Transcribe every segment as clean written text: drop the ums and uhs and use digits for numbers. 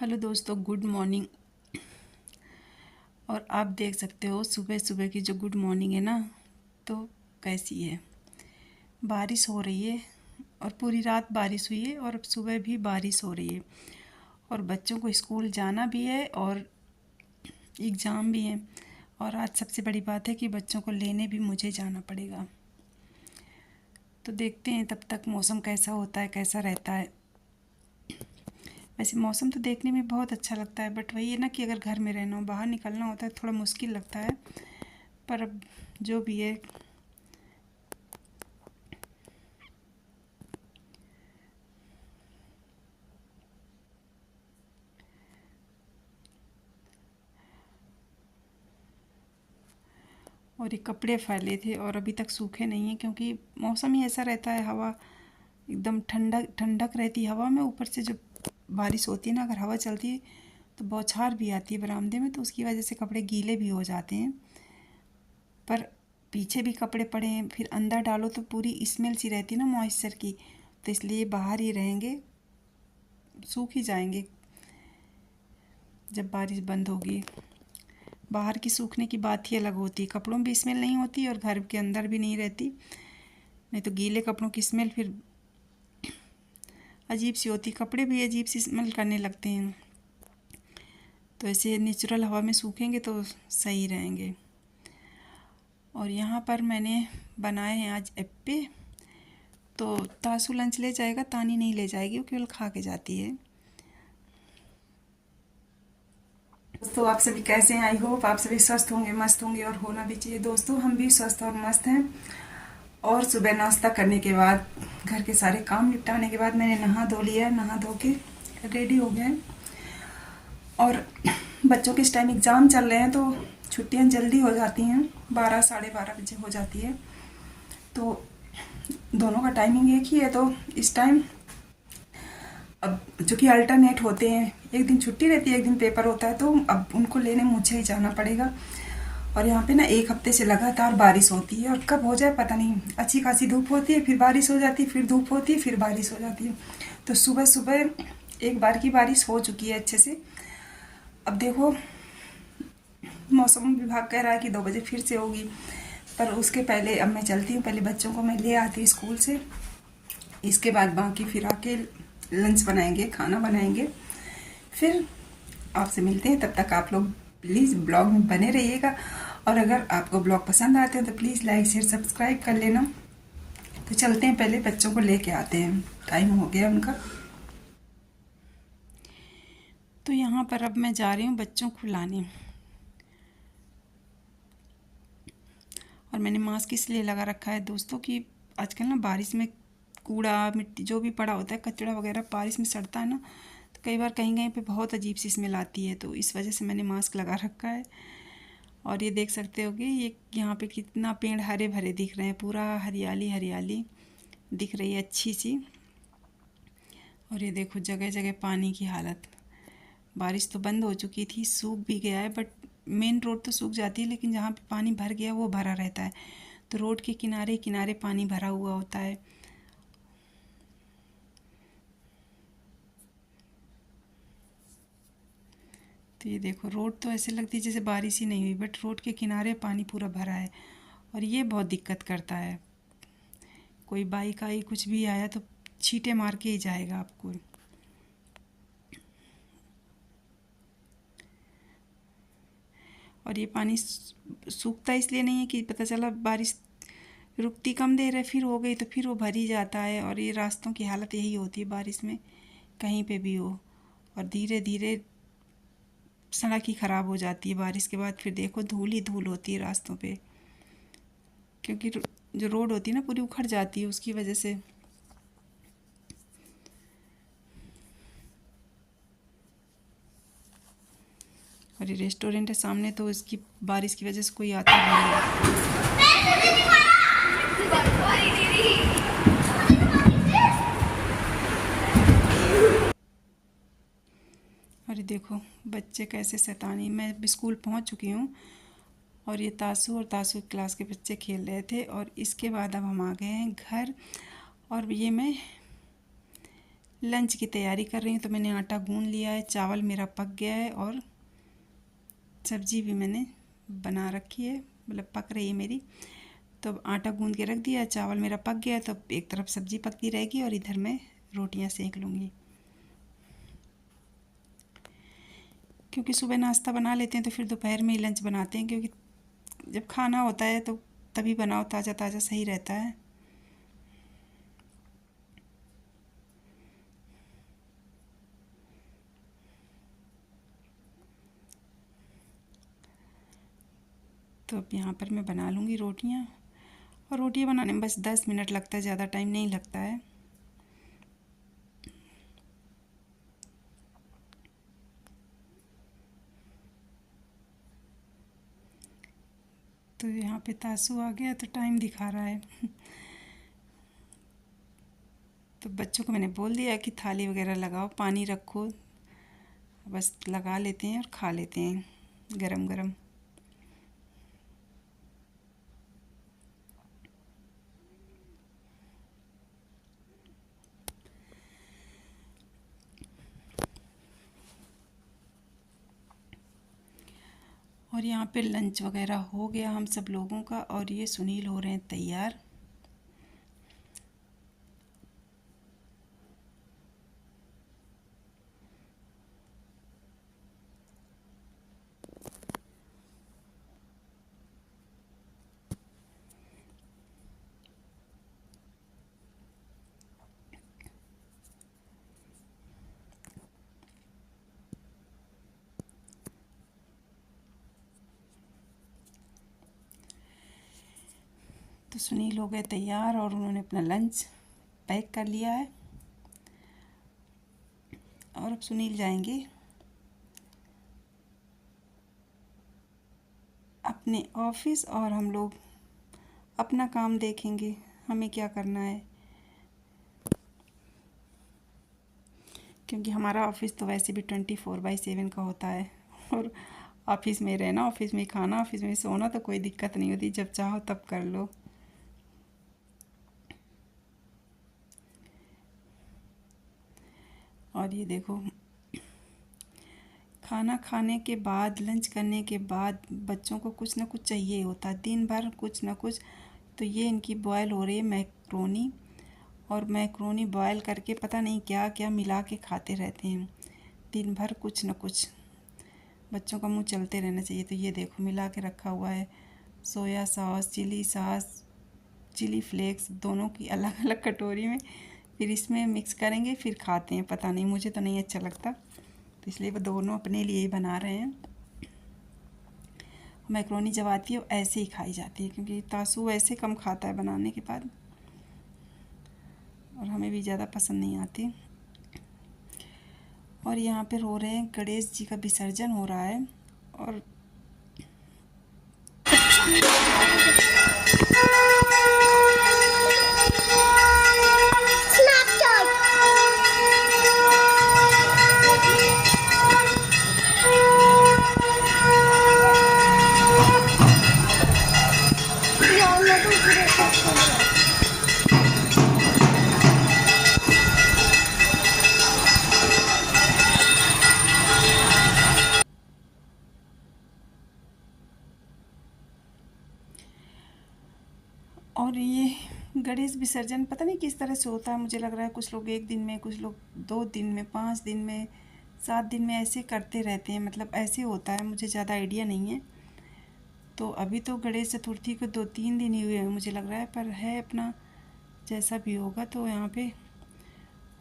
Hello दोस्तों, good morning. और आप देख सकते हो सुबह सुबह की जो गुड मॉर्निंग है ना, तो कैसी है। बारिश हो रही है और पूरी रात बारिश हुई है और अब सुबह भी बारिश हो रही है। और बच्चों को स्कूल जाना भी है और एग्ज़ाम भी है। और आज सबसे बड़ी बात है कि बच्चों को लेने भी मुझे जाना पड़ेगा। तो देखते हैं तब तक मौसम कैसा होता है, कैसा रहता है। वैसे मौसम तो देखने में बहुत अच्छा लगता है, बट वही है ना कि अगर घर में रहना हो, बाहर निकलना होता है, थोड़ा मुश्किल लगता है। पर अब जो भी है। और ये कपड़े फैले थे और अभी तक सूखे नहीं हैं, क्योंकि मौसम ही ऐसा रहता है। हवा एकदम ठंडक ठंडक रहती है हवा में। ऊपर से जब बारिश होती है ना, अगर हवा चलती है तो बौछार भी आती है बरामदे में, तो उसकी वजह से कपड़े गीले भी हो जाते हैं। पर पीछे भी कपड़े पड़े हैं, फिर अंदर डालो तो पूरी स्मेल सी रहती है ना मॉइस्चर की, तो इसलिए बाहर ही रहेंगे, सूख ही जाएंगे जब बारिश बंद होगी। बाहर की सूखने की बात ही अलग होती है, कपड़ों में भी स्मेल नहीं होती और घर के अंदर भी नहीं रहती। नहीं तो गीले कपड़ों की स्मेल फिर अजीब सी होती, कपड़े भी अजीब सी स्मेल करने लगते हैं। तो ऐसे नेचुरल हवा में सूखेंगे तो सही रहेंगे। और यहाँ पर मैंने बनाए हैं आज एप्पे। तो तासू लंच ले जाएगा, तानी नहीं ले जाएगी, वो केवल खा के जाती है। दोस्तों, आप सभी कैसे हैं? आई होप आप सभी स्वस्थ होंगे, मस्त होंगे, और होना भी चाहिए। दोस्तों, हम भी स्वस्थ और मस्त हैं। और सुबह नाश्ता करने के बाद, घर के सारे काम निपटाने के बाद मैंने नहा धो लिया है। नहा धो के रेडी हो गए। और बच्चों के इस टाइम एग्ज़ाम चल रहे हैं, तो छुट्टियां जल्दी हो जाती हैं, 12 साढ़े 12 बजे हो जाती है। तो दोनों का टाइमिंग एक ही है। तो इस टाइम अब जो कि अल्टरनेट होते हैं, एक दिन छुट्टी रहती है, एक दिन पेपर होता है, तो अब उनको लेने मुझे ही जाना पड़ेगा। और यहाँ पे ना एक हफ्ते से लगातार बारिश होती है, और कब हो जाए पता नहीं। अच्छी खासी धूप होती है, फिर बारिश हो जाती है, फिर धूप होती है, फिर बारिश हो जाती है। तो सुबह सुबह एक बार की बारिश हो चुकी है अच्छे से। अब देखो, मौसम विभाग कह रहा है कि 2 बजे फिर से होगी। पर उसके पहले अब मैं चलती हूँ, पहले बच्चों को मैं ले आती हूँ स्कूल से। इसके बाद बाकी फिर आके लंच बनाएंगे, खाना बनाएंगे, फिर आपसे मिलते हैं। तब तक आप लोग प्लीज़ ब्लॉग में बने रहिएगा। और अगर आपको ब्लॉग पसंद आते हैं तो प्लीज़ लाइक शेयर सब्सक्राइब कर लेना। तो चलते हैं, पहले बच्चों को लेके आते हैं, टाइम हो गया उनका। तो यहाँ पर अब मैं जा रही हूँ बच्चों को लाने। और मैंने मास्क इसलिए लगा रखा है दोस्तों कि आजकल ना बारिश में कूड़ा मिट्टी जो भी पड़ा होता है, कचरा वगैरह बारिश में सड़ता है ना, तो कई बार कहीं कहीं पे बहुत अजीब सी स्मेल आती है। तो इस वजह से मैंने मास्क लगा रखा है। और ये देख सकते होगे, ये यहाँ पे कितना पेड़ हरे भरे दिख रहे हैं, पूरा हरियाली हरियाली दिख रही है अच्छी सी। और ये देखो जगह जगह पानी की हालत। बारिश तो बंद हो चुकी थी, सूख भी गया है, बट मेन रोड तो सूख जाती है, लेकिन जहाँ पे पानी भर गया वो भरा रहता है। तो रोड के किनारे किनारे पानी भरा हुआ होता है। तो ये देखो, रोड तो ऐसे लगती है जैसे बारिश ही नहीं हुई, बट रोड के किनारे पानी पूरा भरा है। और ये बहुत दिक्कत करता है। कोई बाइक आई, कुछ भी आया तो छींटे मार के ही जाएगा आपको। और ये पानी सूखता इसलिए नहीं है कि पता चला बारिश रुकती कम देर है, फिर हो गई तो फिर वो भर ही जाता है। और ये रास्तों की हालत यही होती है बारिश में, कहीं पे भी हो। और धीरे धीरे सड़क ही ख़राब हो जाती है बारिश के बाद। फिर देखो धूल ही धूल होती है रास्तों पे, क्योंकि जो रोड होती है ना पूरी उखड़ जाती है उसकी वजह से। और ये रेस्टोरेंट है सामने, तो इसकी बारिश की वजह से कोई आता नहीं है। और ये देखो बच्चे कैसे शैतानी। मैं स्कूल पहुंच चुकी हूँ, और ये तासू और तासू क्लास के बच्चे खेल रहे थे। और इसके बाद अब हम आ गए हैं घर। और ये मैं लंच की तैयारी कर रही हूँ। तो मैंने आटा गूंद लिया है, चावल मेरा पक गया है और सब्जी भी मैंने बना रखी है, मतलब पक रही है मेरी। तो अब आटा गूंद के रख दिया, चावल मेरा पक गया है, तो एक तरफ सब्जी पकती रहेगी और इधर मैं रोटियां सेक लूँगी। क्योंकि सुबह नाश्ता बना लेते हैं तो फिर दोपहर में ही लंच बनाते हैं, क्योंकि जब खाना होता है तो तभी बनाओ, ताज़ा ताज़ा सही रहता है। तो अब यहाँ पर मैं बना लूँगी रोटियाँ, और रोटियाँ बनाने में बस 10 मिनट लगता है, ज़्यादा टाइम नहीं लगता है। तो यहाँ पे तासु आ गया तो टाइम दिखा रहा है। तो बच्चों को मैंने बोल दिया कि थाली वगैरह लगाओ, पानी रखो, बस लगा लेते हैं और खा लेते हैं गरम गरम। और यहाँ पे लंच वगैरह हो गया हम सब लोगों का, और ये सुनील हो रहे हैं तैयार। तो सुनील हो गए तैयार और उन्होंने अपना लंच पैक कर लिया है, और अब सुनील जाएंगे अपने ऑफिस और हम लोग अपना काम देखेंगे, हमें क्या करना है। क्योंकि हमारा ऑफिस तो वैसे भी 24/7 का होता है, और ऑफिस में रहना, ऑफिस में खाना, ऑफिस में सोना, तो कोई दिक्कत नहीं होती, जब चाहो तब कर लो। और ये देखो, खाना खाने के बाद, लंच करने के बाद बच्चों को कुछ ना कुछ चाहिए होता है, दिन भर कुछ ना कुछ। तो ये इनकी बॉयल हो रही है मैक्रोनी, और मैक्रोनी बॉयल करके पता नहीं क्या क्या मिला के खाते रहते हैं दिन भर, कुछ ना कुछ। बच्चों का मुंह चलते रहना चाहिए। तो ये देखो मिला के रखा हुआ है, soya sauce, chilli sauce, chilli flakes, दोनों की अलग अलग कटोरी में, फिर इसमें मिक्स करेंगे, फिर खाते हैं। पता नहीं, मुझे तो नहीं अच्छा लगता, तो इसलिए वो दोनों अपने लिए ही बना रहे हैं। मैक्रोनी जब आती है वो ऐसे ही खाई जाती है, क्योंकि तासू वैसे कम खाता है बनाने के बाद, और हमें भी ज़्यादा पसंद नहीं आती। और यहाँ पे हो रहे हैं गणेश जी का विसर्जन हो रहा है, और ये गणेश विसर्जन पता नहीं किस तरह से होता है। मुझे लग रहा है कुछ लोग 1 दिन में, कुछ लोग 2 दिन में, 5 दिन में, 7 दिन में ऐसे करते रहते हैं, मतलब ऐसे होता है, मुझे ज़्यादा आइडिया नहीं है। तो अभी तो गणेश चतुर्थी को 2-3 दिन ही हुए हैं मुझे लग रहा है, पर है अपना जैसा भी होगा। तो यहाँ पे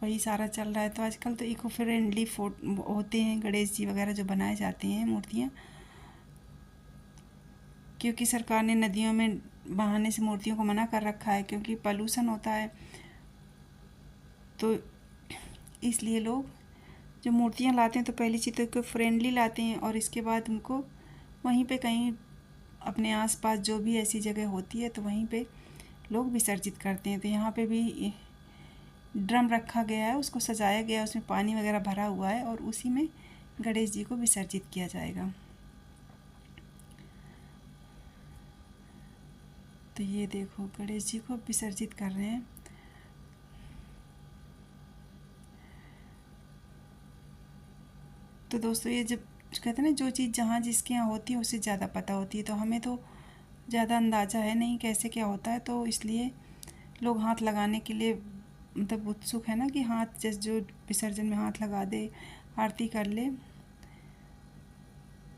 वही सारा चल रहा है। तो आजकल तो इको फ्रेंडली होते हैं गणेश जी वगैरह जो बनाए जाते हैं मूर्तियाँ, क्योंकि सरकार ने नदियों में बहाने से मूर्तियों को मना कर रखा है, क्योंकि पॉल्यूशन होता है। तो इसलिए लोग जो मूर्तियाँ लाते हैं तो पहली चीज़ तो इको फ्रेंडली लाते हैं, और इसके बाद उनको वहीं पे कहीं अपने आसपास जो भी ऐसी जगह होती है तो वहीं पे लोग विसर्जित करते हैं। तो यहाँ पे भी ड्रम रखा गया है, उसको सजाया गया है, उसमें पानी वगैरह भरा हुआ है, और उसी में गणेश जी को विसर्जित किया जाएगा। तो ये देखो गणेश जी को विसर्जित कर रहे हैं। तो दोस्तों ये जब कहते हैं ना, जो चीज़ जहाँ जिसके यहाँ होती है उसे ज़्यादा पता होती है, तो हमें तो ज़्यादा अंदाज़ा है नहीं कैसे क्या होता है, तो इसलिए लोग हाथ लगाने के लिए मतलब उत्सुक है ना कि हाथ जैसे जो विसर्जन में हाथ लगा दे, आरती कर ले।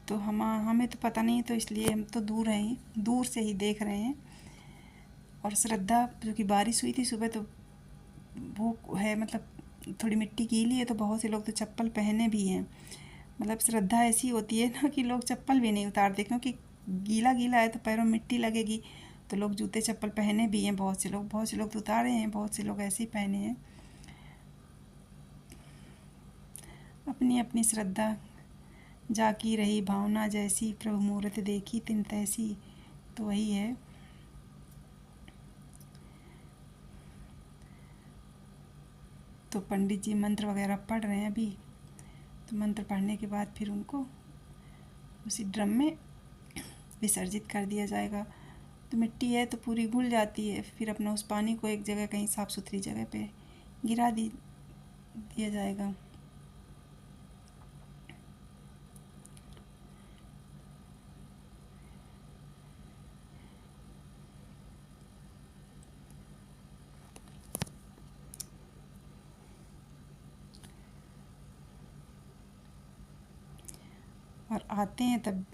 तो हमें तो पता नहीं है, तो इसलिए हम तो दूर से ही देख रहे हैं। और श्रद्धा, जो कि बारिश हुई थी सुबह, तो वो है मतलब थोड़ी मिट्टी गीली है, तो बहुत से लोग तो चप्पल पहने भी हैं। मतलब श्रद्धा ऐसी होती है ना कि लोग चप्पल भी नहीं उतारते, क्योंकि गीला गीला है तो पैरों में मिट्टी लगेगी, तो लोग जूते चप्पल पहने भी हैं। बहुत से लोग तो उतारे हैं, बहुत से लोग ऐसे ही पहने हैं। अपनी अपनी श्रद्धा, जाकी रही भावना जैसी, प्रभु मूरत देखी तिन तैसी, तो वही है। तो पंडित जी मंत्र वगैरह पढ़ रहे हैं अभी, तो मंत्र पढ़ने के बाद फिर उनको उसी ड्रम में विसर्जित कर दिया जाएगा। तो मिट्टी है तो पूरी घुल जाती है, फिर अपना उस पानी को एक जगह कहीं साफ़ सुथरी जगह पे गिरा दिया जाएगा। और आते हैं तब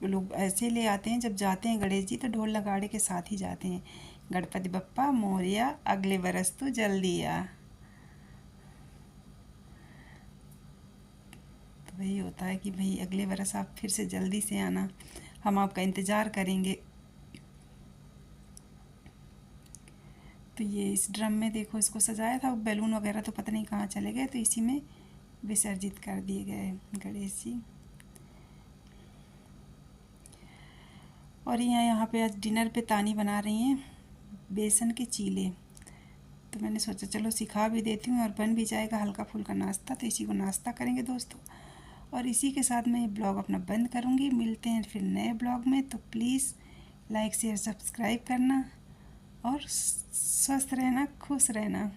लोग ऐसे ले आते हैं, जब जाते हैं गणेश जी तो ढोल नगाड़े के साथ ही जाते हैं। गणपति बप्पा मोरया, अगले बरस तो जल्दी आ। तो वही होता है कि भाई अगले बरस आप फिर से जल्दी से आना, हम आपका इंतज़ार करेंगे। तो ये इस ड्रम में देखो इसको सजाया था, बैलून वगैरह तो पता नहीं कहाँ चले गए, तो इसी में विसर्जित कर दिए गए गणेश जी। और यहाँ पे आज डिनर पे तानी बना रही हैं बेसन के चीले, तो मैंने सोचा चलो सिखा भी देती हूँ और बन भी जाएगा हल्का फुल्का नाश्ता। तो इसी को नाश्ता करेंगे दोस्तों, और इसी के साथ मैं ये ब्लॉग अपना बंद करूँगी। मिलते हैं फिर नए ब्लॉग में, तो प्लीज़ लाइक शेयर सब्सक्राइब करना और स्वस्थ रहना, खुश रहना।